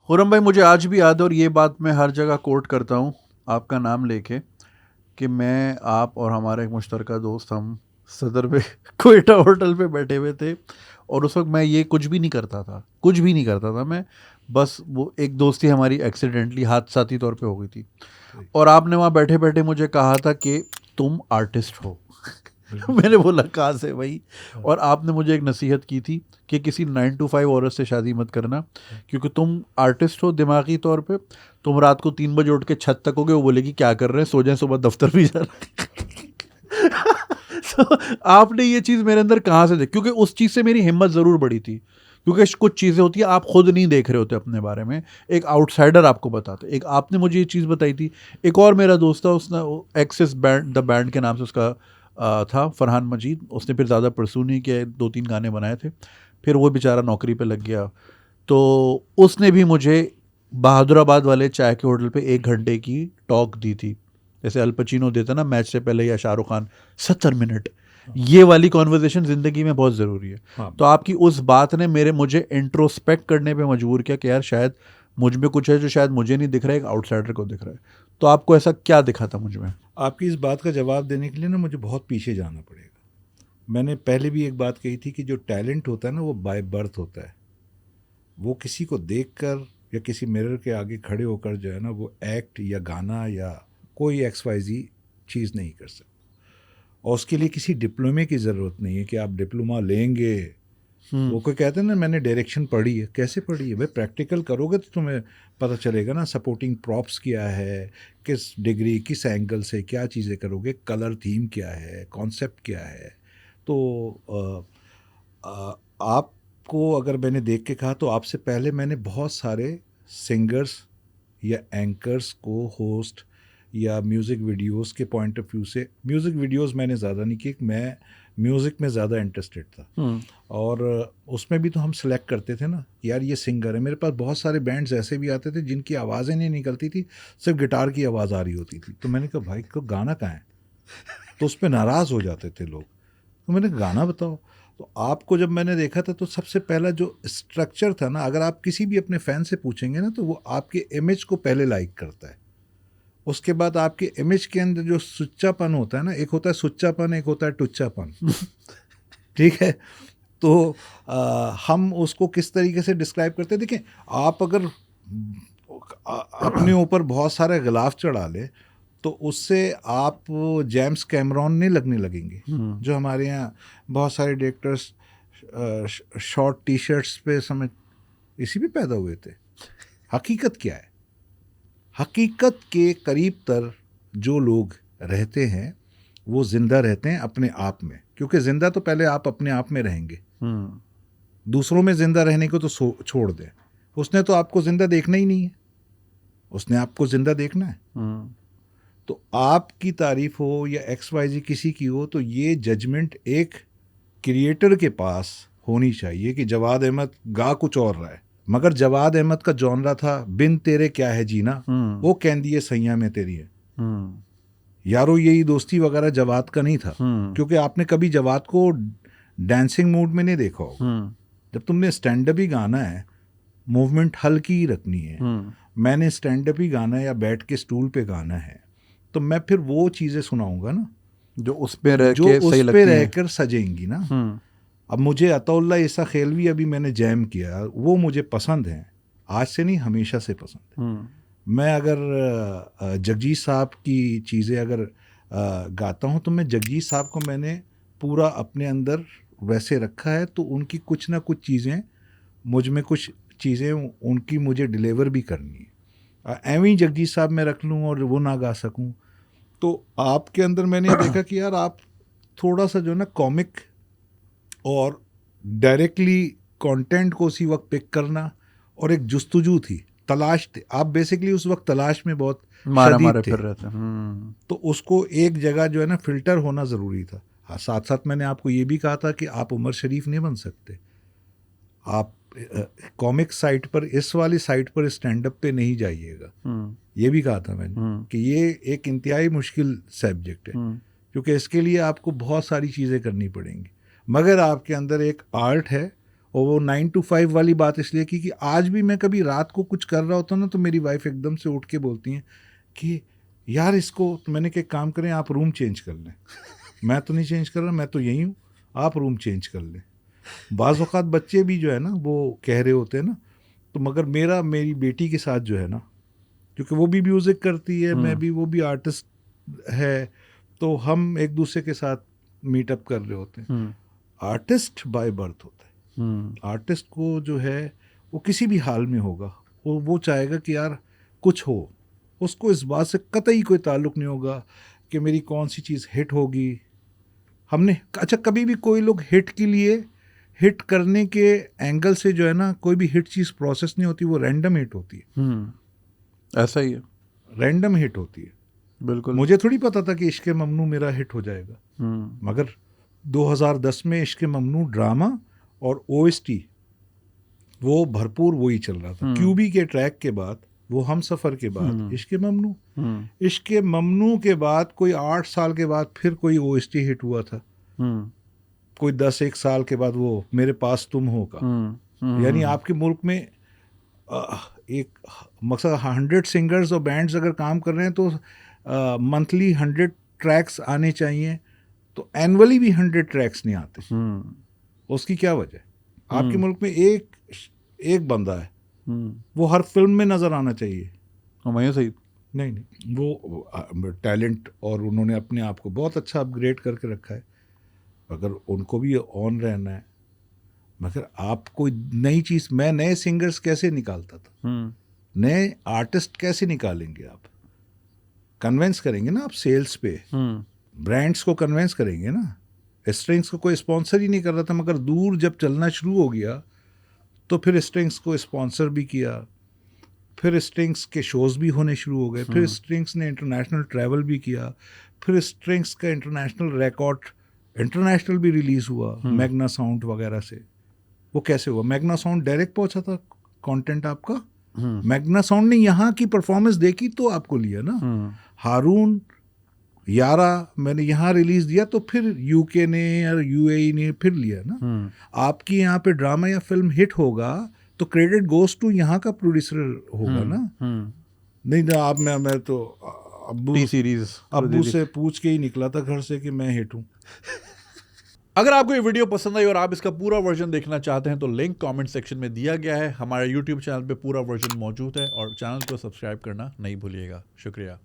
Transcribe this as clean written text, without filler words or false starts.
खुरम भाई, मुझे आज भी याद है और ये बात मैं हर जगह कोट करता हूँ आपका नाम लेके, कि मैं, आप और हमारा एक मुश्तरका दोस्त, हम सदर पे कोयटा होटल पे बैठे हुए थे। और उस वक्त मैं ये कुछ भी नहीं करता था, कुछ भी नहीं करता था मैं। बस वो एक दोस्ती हमारी एक्सीडेंटली हादसाती तौर पे हो गई थी। सही। और आपने वहाँ बैठे बैठे मुझे कहा था कि तुम आर्टिस्ट हो। बिल्कुल मैंने सही। बोला कहाँ से भाई? हाँ, और आपने मुझे एक नसीहत की थी कि किसी 9 to 5 औरत से शादी मत करना, हाँ। क्योंकि तुम आर्टिस्ट हो दिमागी तौर पे। तुम रात को 3 बजे उठ के छत तक होगे, वो बोलेगी क्या कर रहे हैं, सो जाए, सुबह दफ्तर भी जा रहे हैं। तो आपने ये चीज़ मेरे अंदर कहाँ से देखी? क्योंकि उस चीज़ से मेरी हिम्मत ज़रूर बढ़ी थी, क्योंकि कुछ चीज़ें होती है आप खुद नहीं देख रहे होते अपने बारे में, एक आउटसाइडर आपको बताते। एक आपने मुझे ये चीज़ बताई थी। एक और मेरा दोस्त था, उसने एक्सिस बैंड, द बैंड के नाम से उसका था, फरहान मजीद। उसने फिर ज़्यादा परसू नहीं किया, 2-3 गाने बनाए थे, फिर वो बेचारा नौकरी पे लग गया। तो उसने भी मुझे बहादुराबाद वाले चाय के होटल पे 1 घंटे की टॉक दी थी, जैसे अल पचीनो देता ना मैच से पहले, या शाहरुख खान, 70 मिनट। हाँ। ये वाली कॉन्वर्जेशन ज़िंदगी में बहुत ज़रूरी है। हाँ, तो आपकी उस बात ने मुझे इंट्रोस्पेक्ट करने पे मजबूर किया कि यार शायद मुझ में कुछ है जो शायद मुझे नहीं दिख रहा है, एक आउटसाइडर को दिख रहा है। तो आपको ऐसा क्या दिखा था मुझ में? आपकी इस बात का जवाब देने के लिए ना मुझे बहुत पीछे जाना पड़ेगा। मैंने पहले भी एक बात कही थी कि जो टैलेंट होता है ना वो बाय बर्थ होता है। वो किसी को देखकर या किसी मिरर के आगे खड़े होकर जो है ना वो एक्ट या गाना या कोई XYZ चीज़ नहीं कर सकता। और उसके लिए किसी डिप्लोमे की ज़रूरत नहीं है कि आप डिप्लोमा लेंगे। हम्म। वो कोई कहते हैं ना मैंने डायरेक्शन पढ़ी है, कैसे पढ़ी है भाई? प्रैक्टिकल करोगे तो तुम्हें पता चलेगा ना सपोर्टिंग प्रॉप्स क्या है, किस डिग्री किस एंगल से क्या चीज़ें करोगे, कलर थीम क्या है, कॉन्सेप्ट क्या है। तो आपको अगर मैंने देख के कहा तो आपसे पहले मैंने बहुत सारे सिंगर्स या एंकर्स को होस्ट या म्यूज़िक वीडियोस के पॉइंट ऑफ व्यू से, म्यूज़िक वीडियोस मैंने ज़्यादा नहीं किए, मैं म्यूज़िक में ज़्यादा इंटरेस्टेड था। हम्म। और उसमें भी तो हम सेलेक्ट करते थे ना, यार ये सिंगर है। मेरे पास बहुत सारे बैंड्स ऐसे भी आते थे जिनकी आवाज़ें नहीं निकलती थी, सिर्फ गिटार की आवाज़ आ रही होती थी। तो मैंने कहा भाई को गाना कहाँ है? तो उस पर नाराज़ हो जाते थे लोग। तो मैंने कहा, गाना बताओ। तो आपको जब मैंने देखा था तो सबसे पहला जो स्ट्रक्चर था ना, अगर आप किसी भी अपने फ़ैन से पूछेंगे ना तो वो आपके इमेज को पहले लाइक करता है। उसके बाद आपके इमेज के अंदर जो सुच्चापन होता है ना, एक होता है सुच्चापन, एक होता है टुच्चापन। ठीक है? तो हम उसको किस तरीके से डिस्क्राइब करते हैं? देखिए, आप अगर अपने ऊपर बहुत सारे गिलाफ चढ़ा ले तो उससे आप जेम्स कैमरॉन नहीं लगने लगेंगे। हम्म। जो हमारे यहाँ बहुत सारे डायरेक्टर्स शॉर्ट टी शर्ट्स पे समझ इसी पे पैदा हुए थे। हकीकत क्या है? हकीकत के करीब तर जो लोग रहते हैं वो ज़िंदा रहते हैं अपने आप में, क्योंकि ज़िंदा तो पहले आप अपने आप में रहेंगे। हम्म। दूसरों में ज़िंदा रहने को तो छोड़ दें। उसने तो आपको ज़िंदा देखना ही नहीं है, उसने आपको ज़िंदा देखना है। हम्म। तो आपकी तारीफ हो या XYZ किसी की हो तो ये जजमेंट एक क्रिएटर के पास होनी चाहिए कि जवाद अहमद गा कुछ और रहा है, मगर जवाद अहमद का जॉनरा था बिन तेरे क्या है जीना, हम्म। वो कहती है सैया में तेरी है। हम्म। यारो यही दोस्ती वगैरह जवाद का नहीं था, हम्म। क्योंकि आपने कभी जवाद को डांसिंग मूड में नहीं देखा होगा। हम्म। जब तुमने स्टैंड अप ही गाना है, मूवमेंट हल्की ही रखनी है, हम्म। मैंने स्टैंड अप ही गाना है या बैठ के स्टूल पे गाना है, तो मैं फिर वो चीज़ें सुनाऊंगा ना जो उस पे रह जो के सही उस पे लगती हैं। रहकर सजेंगी ना। हम्म। अब मुझे अतौल्ला ईसा खेलवी अभी मैंने जैम किया, वो मुझे पसंद है, आज से नहीं हमेशा से पसंद है। हम्म। मैं अगर जगजीत साहब की चीज़ें अगर गाता हूँ तो मैं जगजीत साहब को मैंने पूरा अपने अंदर वैसे रखा है, तो उनकी कुछ ना कुछ चीज़ें मुझ में, कुछ चीज़ें उनकी मुझे डिलीवर भी करनी है। एवं ही जगजीत साहब मैं रख लूँ और वो ना गा सकूँ। तो आपके अंदर मैंने ये देखा कि यार आप थोड़ा सा जो है ना कॉमिक और डायरेक्टली कंटेंट को उसी वक्त पिक करना, और एक जुस्तजू थी, तलाश थे आप बेसिकली उस वक्त, तलाश में बहुत मारा शदीद मारे थे। फिर रहते हैं। हम्म। तो उसको एक जगह जो है ना फिल्टर होना ज़रूरी था। हाँ, साथ साथ मैंने आपको ये भी कहा था कि आप उमर शरीफ नहीं बन सकते, आप कॉमिक साइट पर, इस वाली साइट पर स्टैंड अप पे नहीं जाइएगा। हम्म। ये भी कहा था मैंने हम्म। कि ये एक इंतहाई मुश्किल सब्जेक्ट है, हम्म। क्योंकि इसके लिए आपको बहुत सारी चीज़ें करनी पड़ेंगी, मगर आपके अंदर एक आर्ट है और वो 9 to 5 वाली बात इसलिए की कि आज भी मैं कभी रात को कुछ कर रहा होता ना तो मेरी वाइफ एकदम से उठ के बोलती हैं कि यार इसको, तो मैंने कहा काम करें आप रूम चेंज कर लें। मैं तो नहीं चेंज कर रहा, मैं तो यही हूँ, आप रूम चेंज कर लें। बाज़ औक़ात बच्चे भी जो है ना वो कह रहे होते हैं ना, तो मगर मेरी बेटी के साथ जो है ना, क्योंकि वो भी म्यूज़िक करती है, मैं भी, वो भी आर्टिस्ट है, तो हम एक दूसरे के साथ मीटअप कर रहे होते हैं। आर्टिस्ट बाय बर्थ होता है। आर्टिस्ट को जो है वो किसी भी हाल में होगा, वो चाहेगा कि यार कुछ हो, उसको इस बात से कतई कोई ताल्लुक़ नहीं होगा कि मेरी कौन सी चीज़ हिट होगी। हमने अच्छा कभी भी कोई लोग हिट के लिए, हिट करने के एंगल से जो है ना, कोई भी हिट चीज़ प्रोसेस नहीं होती, वो रैंडम हिट होती है। ऐसा ही है, रैंडम हिट होती है। बिल्कुल। मुझे थोड़ी पता था कि इश्क़ ममनू मेरा हिट हो जाएगा, मगर 2010 में इश्क़ ममनू ड्रामा और OST वो भरपूर वही चल रहा था। क्यूबी के ट्रैक के बाद, वो हम सफ़र के बाद इश्क़ ममनू, इश्क़ ममनू के बाद कोई 8 साल के बाद फिर कोई OST हिट हुआ था, कोई 10-1 साल के बाद वो मेरे पास तुम हो का। यानी आपके मुल्क में एक मकसद 100 सिंगर्स और बैंड्स अगर काम कर रहे हैं तो मंथली 100 ट्रैक्स आने चाहिए, तो एनुअली भी 100 ट्रैक्स नहीं आते। उसकी क्या वजह है? आपके मुल्क में एक बंदा है, वो हर फिल्म में नज़र आना चाहिए। हमारे सही नहीं, वो टैलेंट, और उन्होंने अपने आप को बहुत अच्छा अपग्रेड करके रखा है, अगर उनको भी ऑन रहना है। मगर आप कोई नई चीज़, मैं नए सिंगर्स कैसे निकालता था, नए आर्टिस्ट कैसे निकालेंगे आप? कन्वेंस करेंगे ना आप सेल्स पे, ब्रांड्स को कन्वेंस करेंगे ना। स्ट्रिंग्स को कोई स्पॉन्सर ही नहीं कर रहा था, मगर दूर जब चलना शुरू हो गया तो फिर स्ट्रिंग्स को स्पॉन्सर भी किया, फिर स्ट्रिंग्स के शोज़ भी होने शुरू हो गए, फिर स्ट्रिंग्स ने इंटरनेशनल ट्रैवल भी किया, फिर स्ट्रिंग्स का इंटरनेशनल रिकॉर्ड इंटरनेशनल भी रिलीज़ हुआ मैग्ना साउंड वगैरह से। वो कैसे हुआ? मैग्ना साउंड डायरेक्ट पहुंचा था कंटेंट आपका, मैग्ना साउंड ने यहाँ की परफॉर्मेंस देखी तो आपको लिया ना। हारून यारा मैंने यहाँ रिलीज़ दिया तो फिर UK ने या UAE ने फिर लिया ना। आपकी यहाँ पे ड्रामा या फिल्म हिट होगा तो क्रेडिट गोज टू यहाँ का प्रोड्यूसर होगा ना। नहीं ना, आप मैं तो अब्बू से पूछ के ही निकला था घर से कि मैं हिट हूँ। अगर आपको ये वीडियो पसंद आई और आप इसका पूरा वर्जन देखना चाहते हैं तो लिंक कमेंट सेक्शन में दिया गया है। हमारे YouTube चैनल पे पूरा वर्जन मौजूद है और चैनल को सब्सक्राइब करना नहीं भूलिएगा। शुक्रिया।